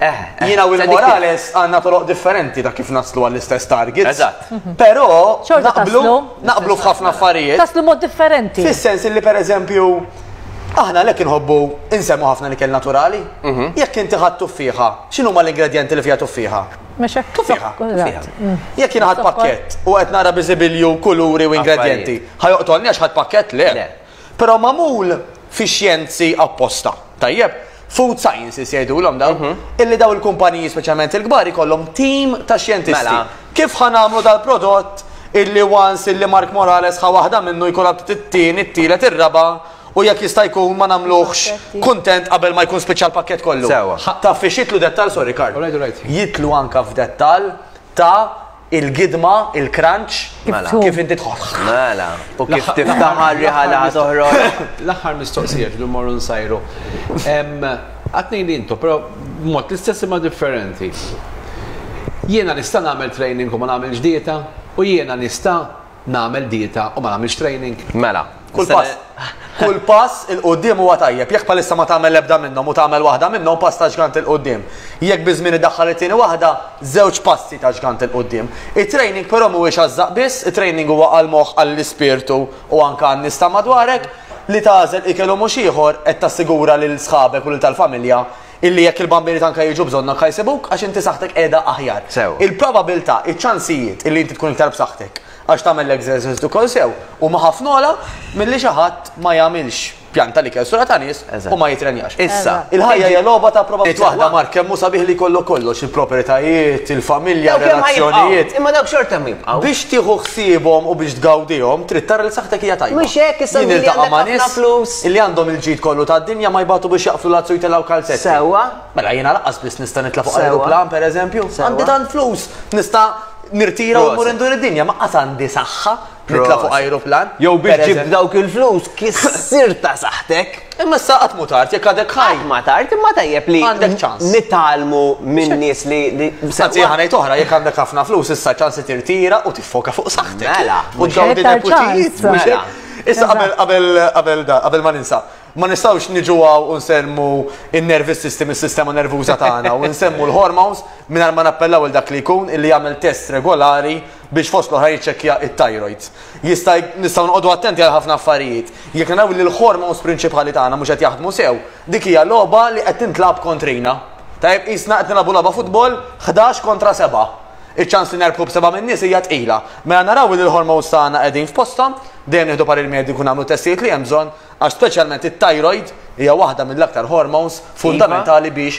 Jiena u l-Morales għandna toroq differenti ta' kif naslu għall-istess targets. Eżatt. Però Xorta naqblu f'ħafna affarijiet. Taslu mod differenti. Fis-sens li pereżempju aħna lek inħobbu insemmu ħafna l-ikel naturali. Jekk inti ħadd tuffiħa, x'inhuma l-ingredjenti li fiha tuffiħa? Mexek. Tuffiħa. Jekk jien ħadd pakkett u qed nara biżibilju, kuluri u ingredjenti, ħajoqtolni għax ħadd pakkett le. Però magħmul fix-xjenzi apposta. Tajjeb, food sciences jgħidulhom daw, illi daw il-kumpaniji speċjalment il-kbar ikollhom tim ta' xjentisti. Kif ħanamlu dal-prodott illi once illi Mark Morales ħa waħda minnu jkollha it-tien, it-tielet, ir-raba' u jekk jista' jkun ma nagħmluhx kuntent qabel ma jkun speċjal pakkett kollu. Ta' fiex jitlu dettall, sorry Karl. Jitlu anke f'dettall ta' il-gidma, il-crunch, kif inti tħoħ. Mela, u kif tiftaħ riħala toħroġ. L-aħħar mistoqsija ġdu morru nsajru. Għatni l-intu, pero mod l-istess ma differenti. Jiena nista' nagħmel training u ma nagħmelx dieta, u jiena nista' nagħmel dieta u ma nagħmelx training. Mela. Kull pass il-qoddim huwa tajjeb, jekk palissa ma tagħmel l-ebda minnhom u tagħmel waħda minnhom pass ta' ġgant il-qoddim. Jekk biżmien iddaħħal it-tieni waħda, żewġ passi ta' ġgant il-qoddim. It-training però mhuwiex għażaq biss, it-training huwa għall-moħħ għall-ispirtu u anke għan-nies ta' madwarek li tagħżel ikel u mhux ieħor qed tassigura lil sħabek u lil tal-familja illi jekk il-bambini tanka jiġu bżonnok ħajsibuk għax inti saħtek qiegħda aħjar. Il-probabilità, iċ-ċansijiet illi inti tkun iktar b'saħħtek għax tagħmel l-exercise ukoll sew u ma ħafnola milli xi ħadd ma jagħmilx pjanta li sura ta' nies u ma jitrenjax. Issa, il-ħajja hija logħba ta' probabilità waħda Mark kemm hu sabiħ li jkollu kollox il-proprjetajiet, il-familja, relazzjonijiet. Imma dawk xorta jibqgħu. Biex tieħu ħsiebhom u biex tgawdihom trid tara li saħtek hija tajba. Mhux hekk issa li għandek flus illi għandhom il-ġid kollu tad-dinja ma jbagħtu biex jaqflu lazzu jtelgħu kalzetti. Sewwa. Mela jiena laqqas biss nista' nitla' fuq ajruplan pereżempju. Għandi tant flus nista' nirtira u mmur indur id-dinja ma qas għandi saħħa nitla' fuq ajruplan. Jew biex ġib dawk il-flus kissir ta' saħtek. Imma issa qatt mu tard jekk għadek ħaj. Ma tard imma tajjeb li nitalmu minn nies li Anzi ħanejt oħra jekk għandek ħafna flus issa ċansi tirtira u tiffoka fuq saħtek. Mela. U tgawdi deputijiet. Issa qabel ma ninsa. Ma nistawx niġu għaw u nsemmu il-nervous system, il-sistema nervuża tagħna u nsemmu l-hormones mingħajr ma nappellaw il dak li jkun illi jagħmel test regolari biex fost l-oħra jiċċekkja it-thyroid. Nistgħu noqogħdu attenti għal ħafna affarijiet. Jekk naraw li l-hormones prinċipali tagħna mhux qed jaħdmu sew, dik hija logħba li qed tintlab kontrina. Tajjeb qisna qed nilagħbu logħba futbol 11 kontra 7. Iċ-ċans li nerbħu b'7 min nies hija tqila. Mela naraw li l-hormones tagħna qegħdin f'posthom, dejjem nieħdu parir mediku nagħmlu testijiet li hemm bżonn għax speċjalment it-thyroid hija waħda mill-aktar hormones fundamentali biex